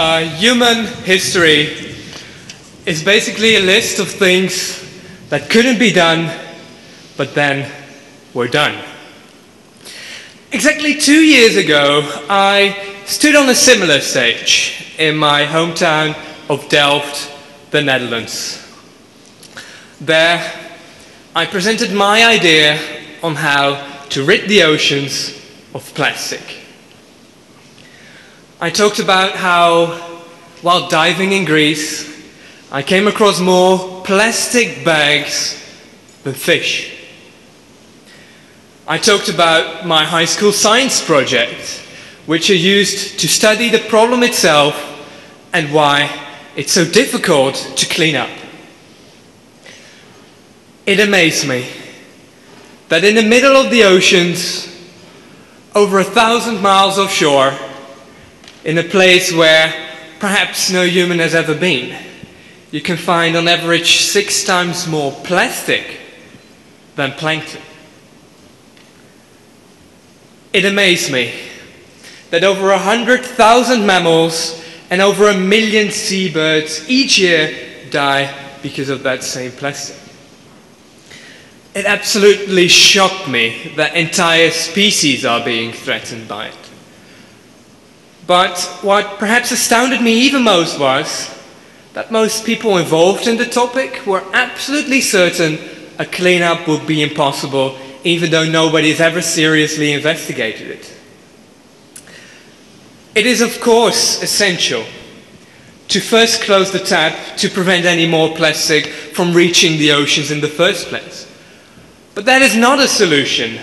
Human history is basically a list of things that couldn't be done, but then were done. Exactly 2 years ago, I stood on a similar stage in my hometown of Delft, the Netherlands. There, I presented my idea on how to rid the oceans of plastic. I talked about how, while diving in Greece, I came across more plastic bags than fish. I talked about my high school science project, which I used to study the problem itself and why it's so difficult to clean up. It amazed me that in the middle of the oceans, over 1,000 miles offshore, in a place where perhaps no human has ever been, you can find on average 6 times more plastic than plankton. It amazed me that over 100,000 mammals and over 1 million seabirds each year die because of that same plastic. It absolutely shocked me that entire species are being threatened by it. But what perhaps astounded me even most was that most people involved in the topic were absolutely certain a cleanup would be impossible, even though nobody has ever seriously investigated it. It is, of course, essential to first close the tap to prevent any more plastic from reaching the oceans in the first place. But that is not a solution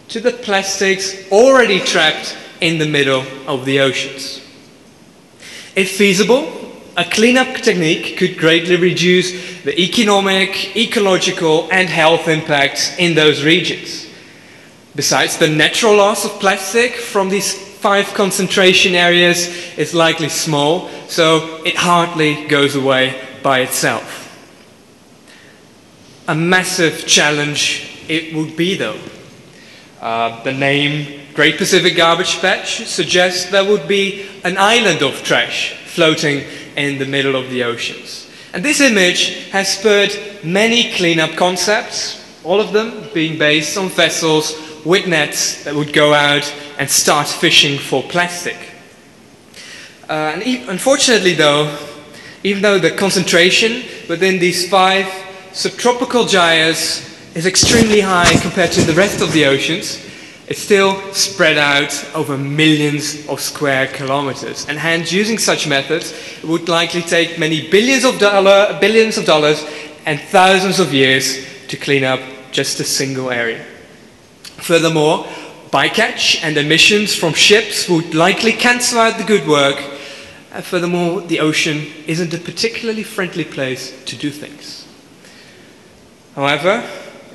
to the plastics already trapped in the middle of the oceans. If feasible, a cleanup technique could greatly reduce the economic, ecological and health impacts in those regions. Besides, the natural loss of plastic from these 5 concentration areas is likely small, so it hardly goes away by itself. A massive challenge it would be, though. The name Great Pacific Garbage Patch suggests there would be an island of trash floating in the middle of the oceans. And this image has spurred many cleanup concepts, all of them being based on vessels with nets that would go out and start fishing for plastic. Unfortunately though, even though the concentration within these 5 subtropical gyres is extremely high compared to the rest of the oceans, it's still spread out over millions of square kilometers. And hence, using such methods, it would likely take many billions of dollars and thousands of years to clean up just a single area. Furthermore, bycatch and emissions from ships would likely cancel out the good work. And furthermore, the ocean isn't a particularly friendly place to do things. However,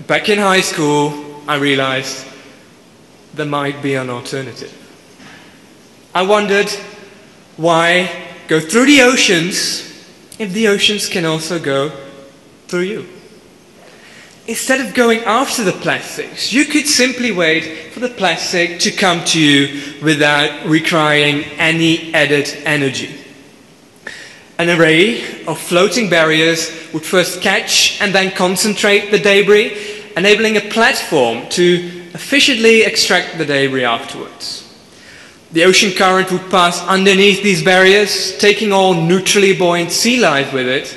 back in high school, I realized there might be an alternative. I wondered, why go through the oceans if the oceans can also go through you? Instead of going after the plastics, you could simply wait for the plastic to come to you without requiring any added energy. An array of floating barriers would first catch and then concentrate the debris, enabling a platform to efficiently extract the debris afterwards. The ocean current would pass underneath these barriers, taking all neutrally buoyant sea life with it,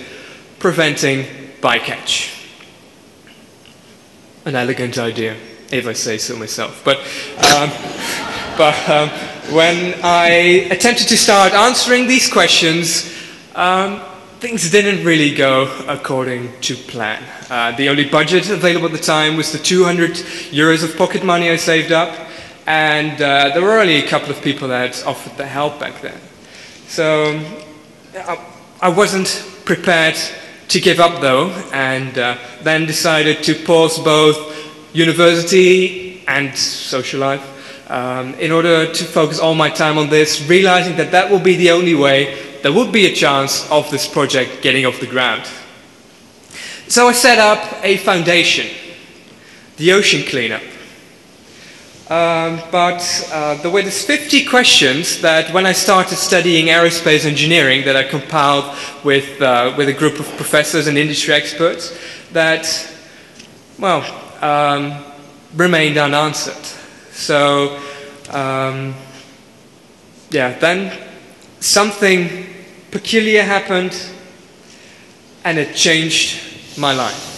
preventing bycatch. An elegant idea, if I say so myself. But when I attempted to start answering these questions, things didn't really go according to plan. The only budget available at the time was the 200 euros of pocket money I saved up, and there were only a couple of people that offered their help back then. So I wasn't prepared to give up though, and then decided to pause both university and social life in order to focus all my time on this, realizing that that would be the only way there would be a chance of this project getting off the ground. So I set up a foundation, the Ocean Cleanup. There were these 50 questions that when I started studying aerospace engineering that I compiled with a group of professors and industry experts that, well, remained unanswered. So, yeah, then something peculiar happened and it changed my life.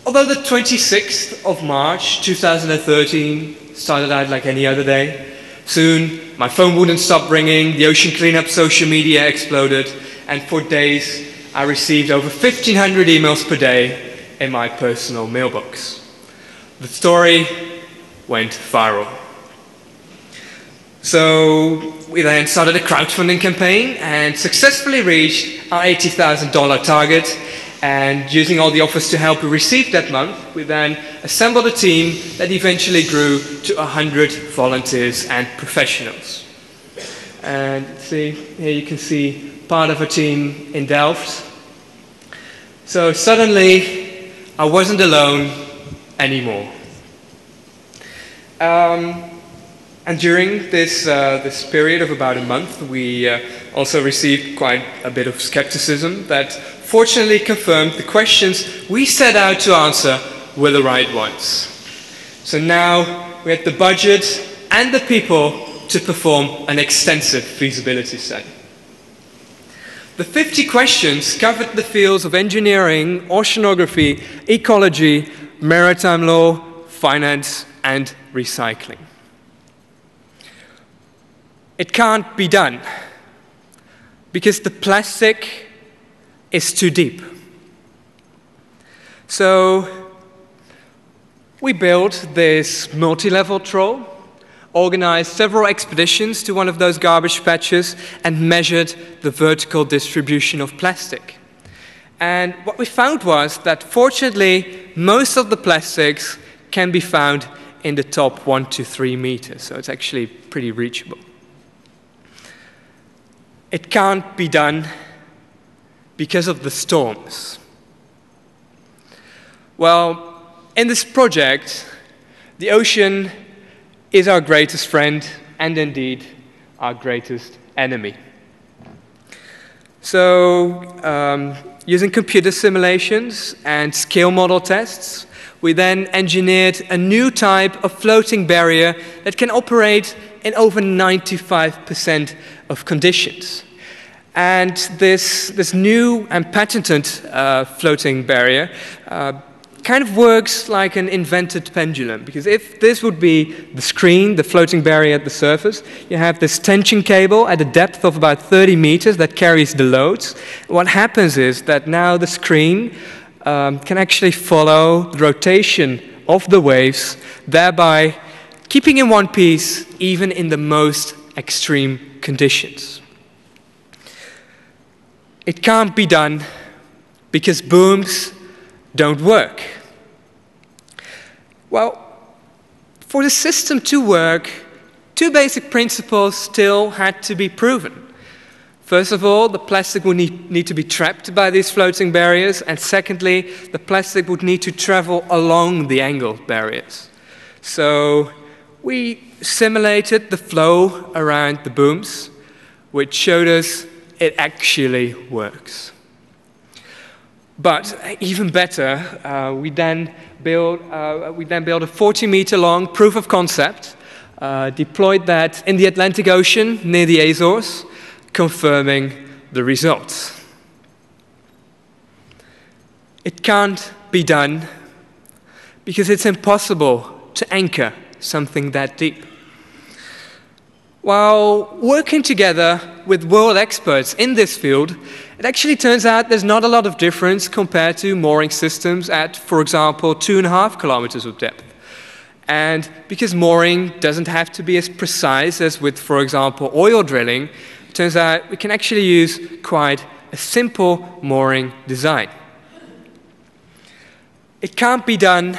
Although the 26th of March 2013 started out like any other day, soon my phone wouldn't stop ringing, the ocean cleanup social media exploded, and for days I received over 1,500 emails per day in my personal mailbox. The story went viral. So we then started a crowdfunding campaign and successfully reached our $80,000 target. And using all the offers to help we received that month, we then assembled a team that eventually grew to 100 volunteers and professionals. And see, here you can see part of a team in Delft. So suddenly, I wasn't alone anymore. And during this period of about a month, we also received quite a bit of skepticism that fortunately confirmed the questions we set out to answer were the right ones. So now we had the budget and the people to perform an extensive feasibility study. The 50 questions covered the fields of engineering, oceanography, ecology, maritime law, finance, and recycling. It can't be done because the plastic is too deep. So we built this multi-level troll, organized several expeditions to one of those garbage patches, and measured the vertical distribution of plastic. And what we found was that fortunately most of the plastics can be found in the top 1 to 3 meters, so it's actually pretty reachable. It can't be done because of the storms. Well, in this project, the ocean is our greatest friend and indeed our greatest enemy. So, using computer simulations and scale model tests, we then engineered a new type of floating barrier that can operate in over 95% of conditions. And this new and patented floating barrier kind of works like an invented pendulum, because if this would be the screen, the floating barrier at the surface, you have this tension cable at a depth of about 30 meters that carries the loads. What happens is that now the screen can actually follow the rotation of the waves, thereby keeping in one piece even in the most extreme conditions. It can't be done because booms don't work. Well, for the system to work, two basic principles still had to be proven. First of all, the plastic would need to be trapped by these floating barriers, and secondly, the plastic would need to travel along the angle barriers. So we simulated the flow around the booms, which showed us it actually works. But even better, we then built a 40-meter-long proof of concept, deployed that in the Atlantic Ocean near the Azores, confirming the results. It can't be done because it's impossible to anchor something that deep. While working together with world experts in this field, it actually turns out there's not a lot of difference compared to mooring systems at, for example, 2.5 kilometers of depth. And because mooring doesn't have to be as precise as with, for example, oil drilling, it turns out we can actually use quite a simple mooring design. It can't be done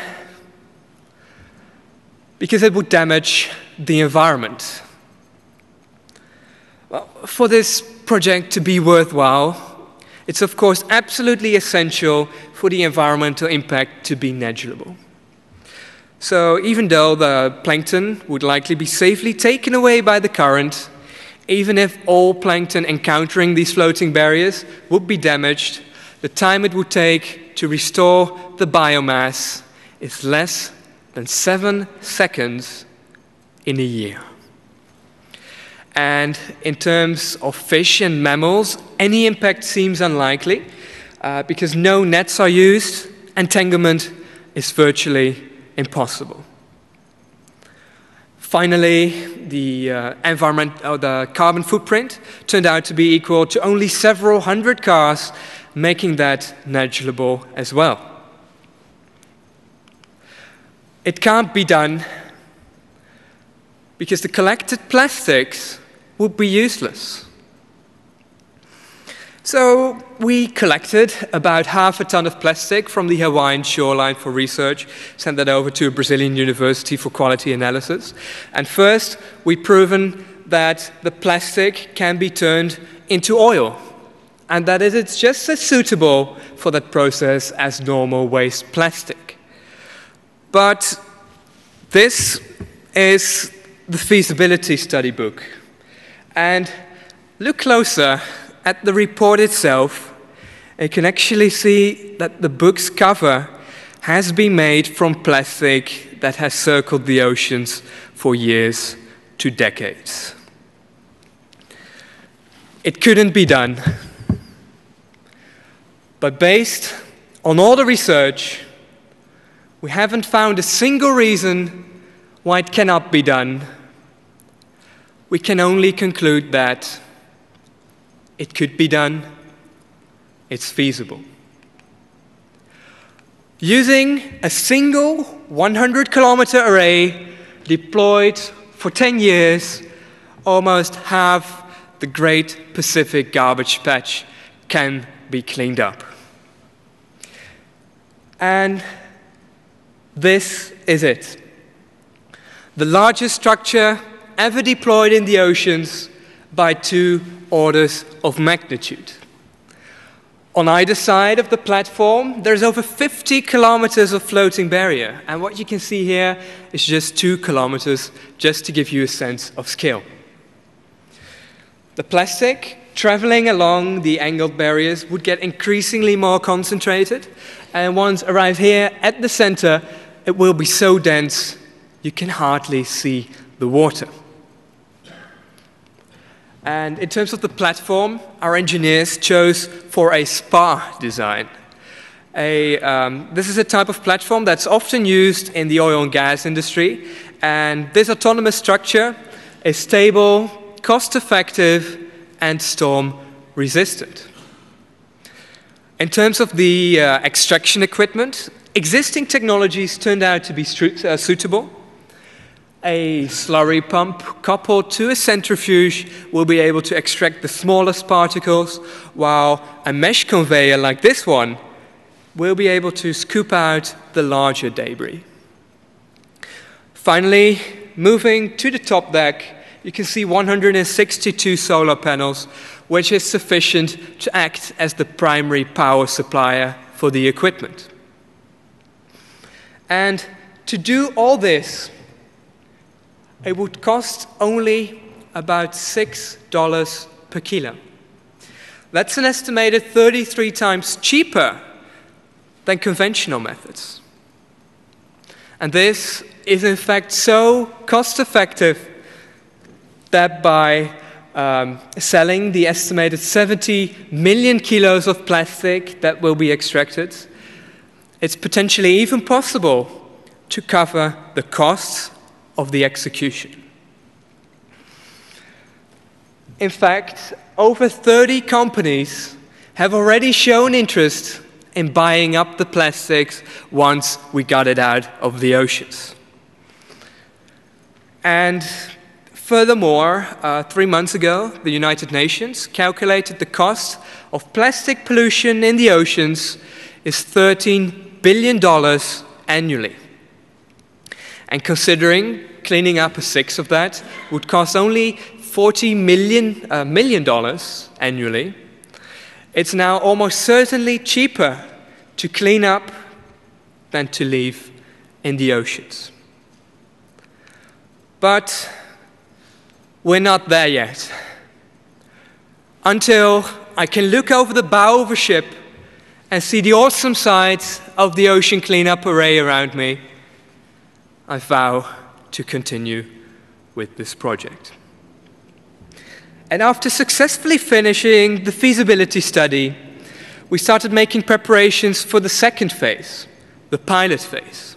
because it would damage the environment. Well, for this project to be worthwhile, it's of course absolutely essential for the environmental impact to be negligible. So even though the plankton would likely be safely taken away by the current, even if all plankton encountering these floating barriers would be damaged, the time it would take to restore the biomass is less than 7 seconds in a year. And in terms of fish and mammals, any impact seems unlikely because no nets are used, entanglement is virtually impossible. Finally, the carbon footprint turned out to be equal to only several hundred cars, making that negligible as well. It can't be done because the collected plastics would be useless. So we collected about half a ton of plastic from the Hawaiian shoreline for research, sent that over to a Brazilian university for quality analysis. And first, we've proven that the plastic can be turned into oil, and that it's just as suitable for that process as normal waste plastic. But this is the feasibility study book. And look closer at the report itself. You can actually see that the book's cover has been made from plastic that has circled the oceans for years to decades. It couldn't be done. But based on all the research, we haven't found a single reason why it cannot be done. We can only conclude that it could be done, it's feasible. Using a single 100-kilometer array deployed for 10 years, almost half the Great Pacific Garbage Patch can be cleaned up. And this is it. The largest structure ever deployed in the oceans by 2 orders of magnitude. On either side of the platform, there's over 50 kilometers of floating barrier. And what you can see here is just 2 kilometers, just to give you a sense of scale. The plastic traveling along the angled barriers would get increasingly more concentrated. And once arrived here at the center, it will be so dense you can hardly see the water. And in terms of the platform, our engineers chose for a spar design. This is a type of platform that's often used in the oil and gas industry. And this autonomous structure is stable, cost-effective, and storm-resistant. In terms of the extraction equipment, existing technologies turned out to be suitable. A slurry pump coupled to a centrifuge will be able to extract the smallest particles, while a mesh conveyor like this one will be able to scoop out the larger debris. Finally, moving to the top deck, you can see 162 solar panels, which is sufficient to act as the primary power supplier for the equipment. And to do all this, it would cost only about $6 per kilo. That's an estimated 33 times cheaper than conventional methods. And this is in fact so cost-effective that by selling the estimated 70 million kilos of plastic that will be extracted, it's potentially even possible to cover the costs of the execution. In fact, over 30 companies have already shown interest in buying up the plastics once we got it out of the oceans. And furthermore, 3 months ago, the United Nations calculated the cost of plastic pollution in the oceans is $13 billion annually. And considering cleaning up a sixth of that would cost only $40 million annually, it's now almost certainly cheaper to clean up than to leave in the oceans. But we're not there yet. Until I can look over the bow of a ship and see the awesome sights of the ocean cleanup array around me, I vow to continue with this project. And after successfully finishing the feasibility study, we started making preparations for the second phase, the pilot phase.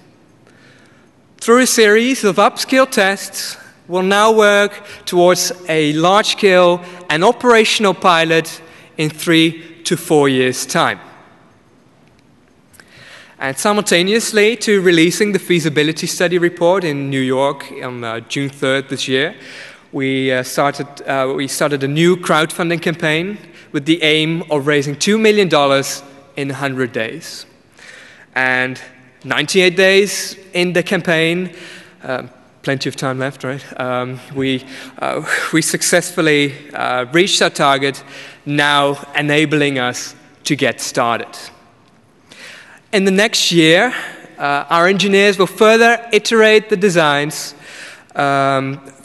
Through a series of upscale tests, we'll now work towards a large-scale and operational pilot in 3 to 4 years' time. And simultaneously to releasing the feasibility study report in New York on June 3rd this year, we started a new crowdfunding campaign with the aim of raising $2 million in 100 days. And 98 days in the campaign, plenty of time left, right? We successfully reached our target, now enabling us to get started. In the next year, our engineers will further iterate the designs.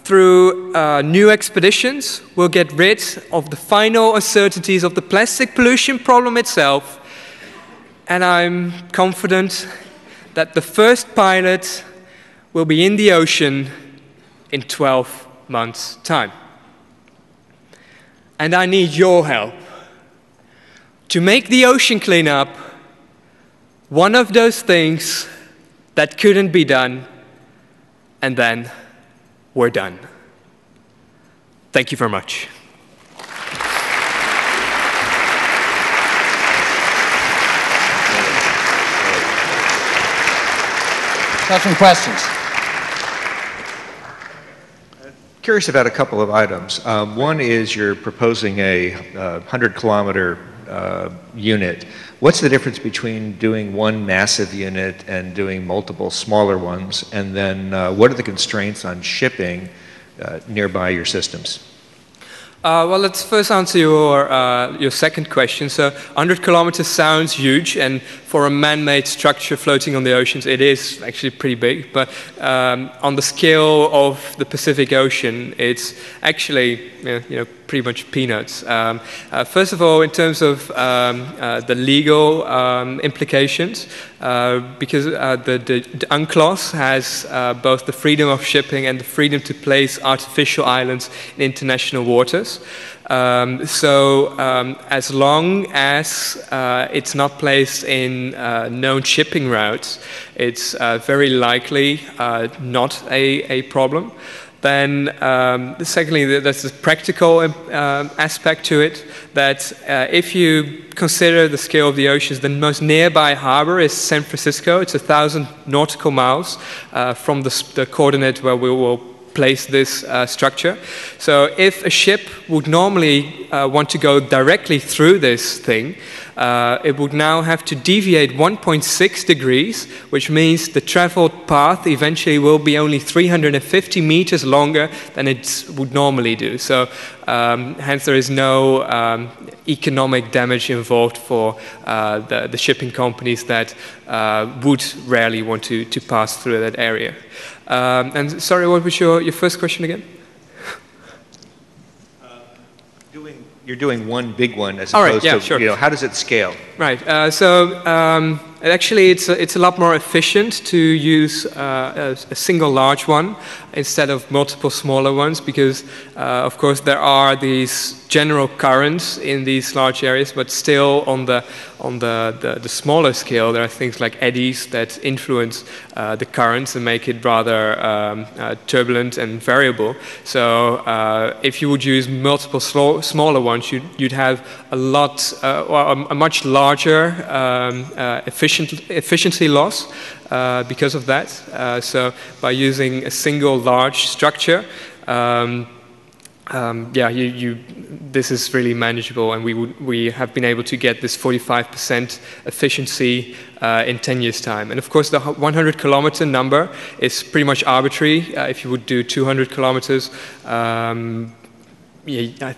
Through new expeditions, we'll get rid of the final uncertainties of the plastic pollution problem itself. And I'm confident that the first pilot will be in the ocean in 12 months' time. And I need your help to make the ocean cleanup one of those things that couldn't be done, and then we're done. Thank you very much. Some questions. Curious about a couple of items. One is you're proposing a 100-kilometer unit. What's the difference between doing one massive unit and doing multiple smaller ones? And then what are the constraints on shipping nearby your systems? Well, let's first answer your second question. So 100 kilometers sounds huge, and for a man-made structure floating on the oceans, it is actually pretty big. But on the scale of the Pacific Ocean, it's actually pretty much peanuts. First of all, in terms of the legal implications, because the UNCLOS has both the freedom of shipping and the freedom to place artificial islands in international waters. As long as it's not placed in known shipping routes, it's very likely not a problem. Then, secondly, there's a practical aspect to it, that if you consider the scale of the oceans, the most nearby harbor is San Francisco. It's 1,000 nautical miles from the coordinate where we will place this structure. So if a ship would normally want to go directly through this thing, it would now have to deviate 1.6 degrees, which means the traveled path eventually will be only 350 meters longer than it would normally do. So hence there is no economic damage involved for the shipping companies that would rarely want to pass through that area. And sorry, what was your first question again? You're doing one big one as opposed to, sure. How does it scale? Right. Actually, it's a lot more efficient to use a single large one instead of multiple smaller ones, because, of course, there are these general currents in these large areas, but still on the smaller scale, there are things like eddies that influence the currents and make it rather turbulent and variable. So if you would use multiple smaller ones, you'd have a much larger efficiency loss because of that. So by using a single large structure, this is really manageable, and we have been able to get this 45% efficiency in 10 years' time. And of course, the 100-kilometer number is pretty much arbitrary. If you would do 200 kilometers, I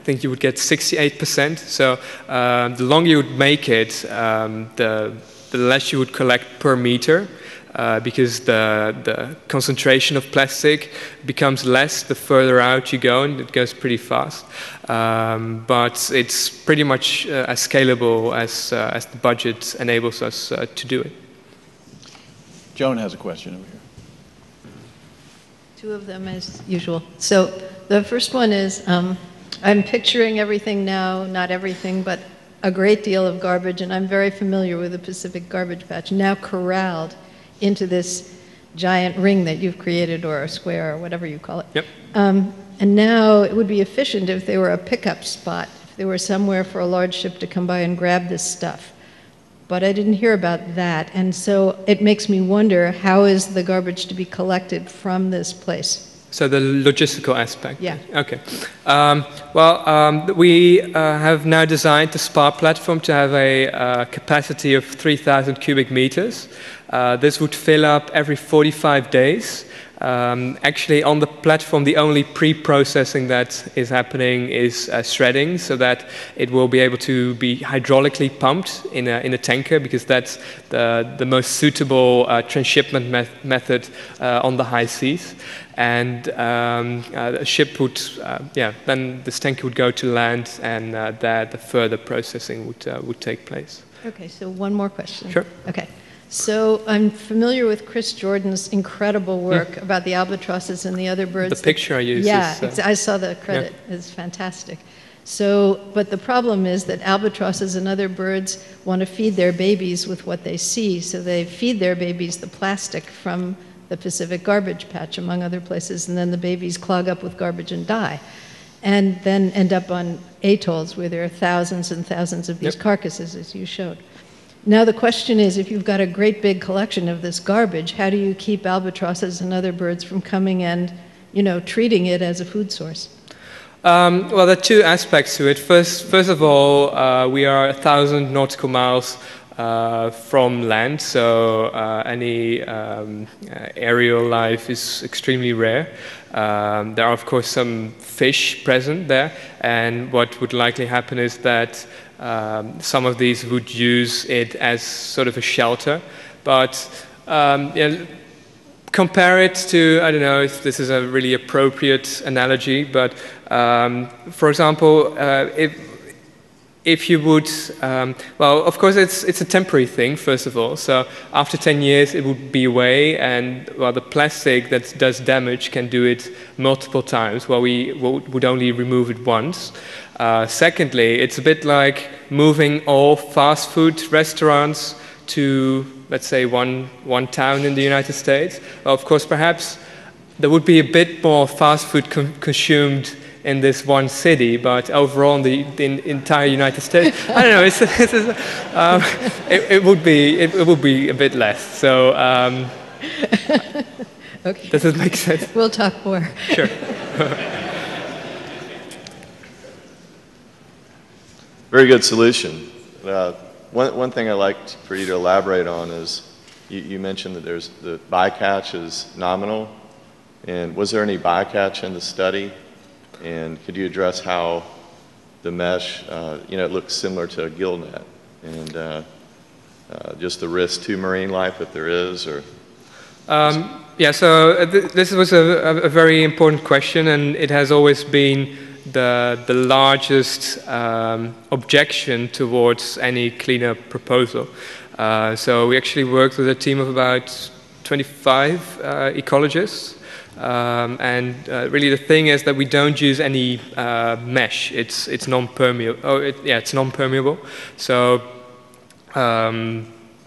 think you would get 68%. So the longer you would make it, the less you would collect per meter. because the concentration of plastic becomes less the further out you go, and it goes pretty fast. But it's pretty much as scalable as the budget enables us to do it. Joan has a question over here. Two of them as usual. So the first one is, I'm picturing everything now, not everything, but a great deal of garbage, and I'm very familiar with the Pacific Garbage Patch, now corralled into this giant ring that you've created, or a square, or whatever you call it. Yep. And now it would be efficient if there were a pickup spot, if there were somewhere for a large ship to come by and grab this stuff. But I didn't hear about that, and so it makes me wonder, how is the garbage to be collected from this place? So the logistical aspect? Yeah. Okay. We have now designed the SPA platform to have a capacity of 3,000 cubic meters. This would fill up every 45 days. Actually, on the platform, the only pre-processing that is happening is shredding, so that it will be able to be hydraulically pumped in a tanker, because that's the most suitable transshipment method on the high seas. And a ship would, then this tanker would go to land, and there the further processing would take place. Okay, so one more question. Sure. Okay. So I'm familiar with Chris Jordan's incredible work about the albatrosses and the other birds. The picture I used. Yeah, I saw the credit. Yeah. It's fantastic. So, but the problem is that albatrosses and other birds want to feed their babies with what they see, so they feed their babies the plastic from the Pacific Garbage Patch, among other places, and then the babies clog up with garbage and die, and then end up on atolls where there are thousands and thousands of these carcasses, as you showed. Now the question is, if you've got a great big collection of this garbage, how do you keep albatrosses and other birds from coming and, treating it as a food source? Well, there are two aspects to it. First of all, we are 1,000 nautical miles from land, so any aerial life is extremely rare. There are, of course, some fish present there, and what would likely happen is that some of these would use it as sort of a shelter, but compare it to, I don't know if this is a really appropriate analogy, but for example, if you would, well, of course it's a temporary thing, first of all, so after 10 years it would be away, and well, the plastic that does damage can do it multiple times, while we would only remove it once. Secondly, it's a bit like moving all fast food restaurants to, let's say, one town in the United States. Well, of course, perhaps there would be a bit more fast food consumed in this one city, but overall in the entire United States, I don't know. It would be a bit less. So okay. Does it make sense? We'll talk more. Sure. Very good solution. One thing I'd like for you to elaborate on is you mentioned that the bycatch is nominal, and was there any bycatch in the study? And could you address how the mesh, it looks similar to a gill net, and just the risk to marine life, if there is, or? So this was a very important question, and it has always been the largest objection towards any cleanup proposal. So we actually worked with a team of about 25 ecologists. And really the thing is that we don't use any mesh. It's non-permeable. It's non-permeable. So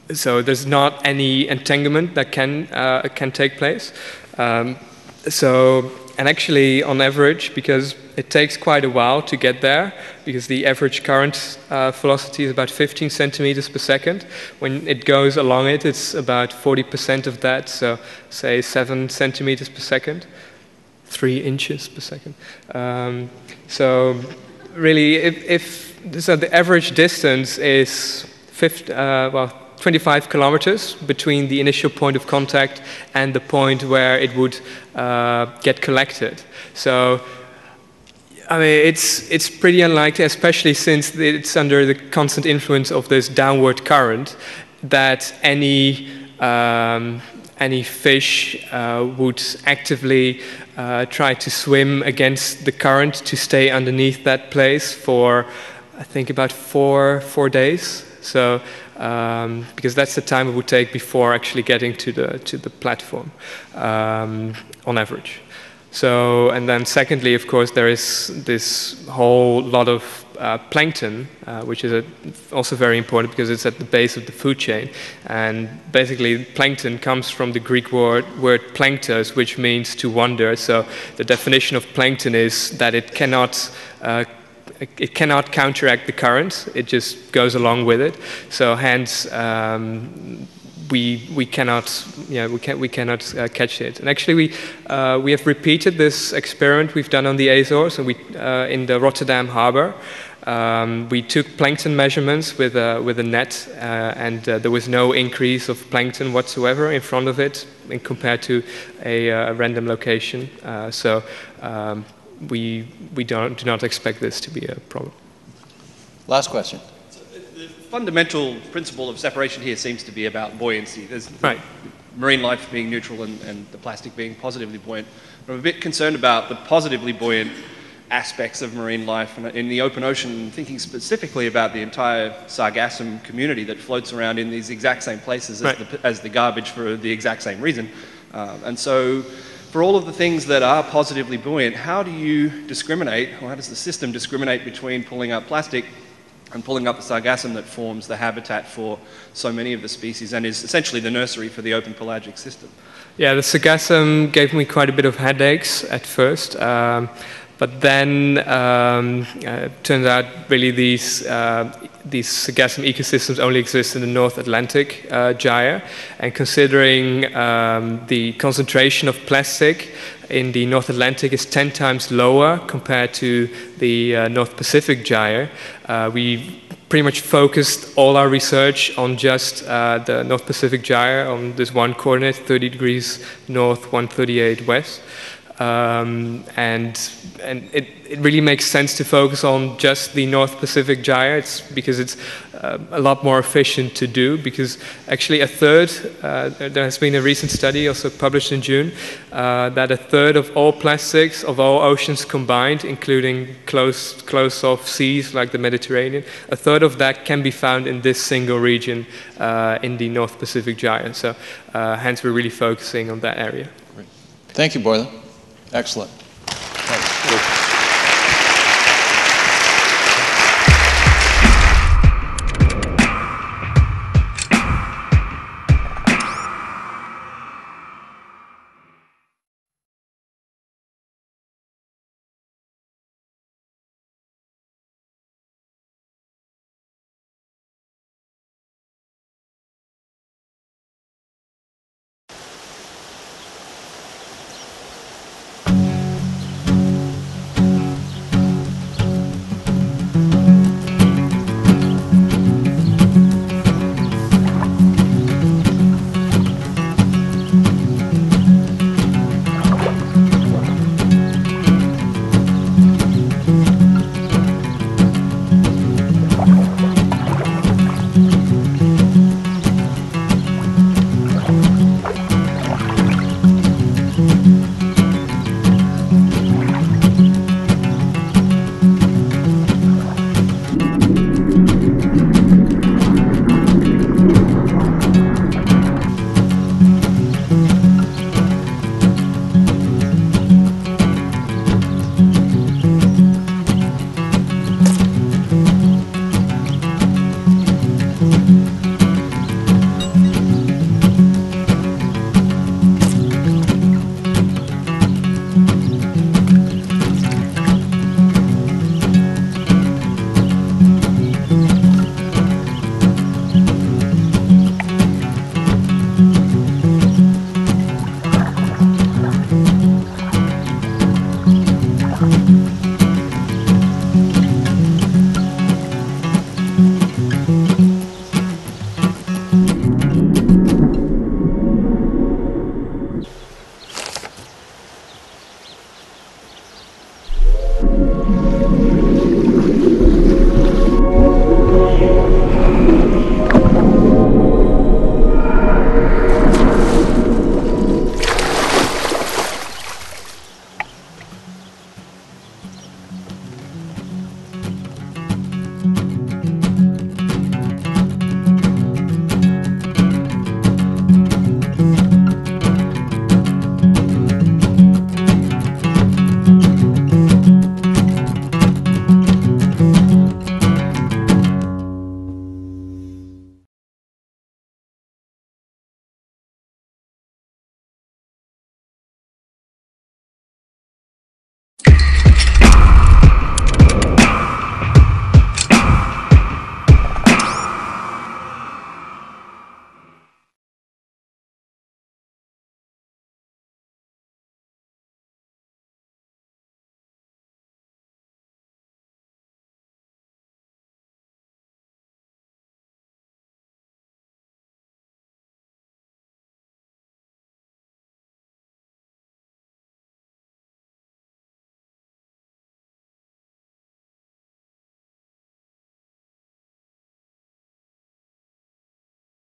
there's not any entanglement that can take place. And actually, on average, because it takes quite a while to get there, because the average current velocity is about 15 centimeters per second. When it goes along it, it's about 40% of that, so say 7 centimeters per second, 3 inches per second. So really, so the average distance is 25 kilometers between the initial point of contact and the point where it would get collected. So, I mean, it's pretty unlikely, especially since it's under the constant influence of this downward current, that any any fish would actively try to swim against the current to stay underneath that place for, I think, about four days. So, because that's the time it would take before actually getting to the platform, on average. So, and then secondly, of course, there is this whole lot of plankton, which is also very important because it's at the base of the food chain. And basically, plankton comes from the Greek word planktos, which means to wander. So the definition of plankton is that it cannot counteract the current. It just goes along with it. So hence, we cannot catch it. And actually, we have repeated this experiment we've done on the Azores, and in the Rotterdam harbor. We took plankton measurements with a net, and there was no increase of plankton whatsoever in front of it, compared to a random location. So we do not expect this to be a problem. Last question. The fundamental principle of separation here seems to be about buoyancy. There's right. Marine life being neutral and the plastic being positively buoyant. But I'm a bit concerned about the positively buoyant aspects of marine life and in the open ocean, thinking specifically about the entire sargassum community that floats around in these exact same places as the garbage for the exact same reason. And so for all of the things that are positively buoyant, how do you discriminate, or how does the system discriminate between pulling up plastic and pulling up the sargassum that forms the habitat for so many of the species and is essentially the nursery for the open pelagic system? Yeah, the sargassum gave me quite a bit of headaches at first. But then it turns out really these sargassum ecosystems only exist in the North Atlantic gyre. And considering the concentration of plastic in the North Atlantic is 10 times lower compared to the North Pacific gyre, we pretty much focused all our research on just the North Pacific gyre on this one coordinate, 30 degrees north, 138 west. And it really makes sense to focus on just the North Pacific gyre. Because it's a lot more efficient to do, because actually a third, there has been a recent study also published in June, that a third of all plastics of all oceans combined, including close-off seas like the Mediterranean, a third of that can be found in this single region in the North Pacific gyre. So hence we're really focusing on that area. Great. Thank you, Boylan. Excellent. Thanks.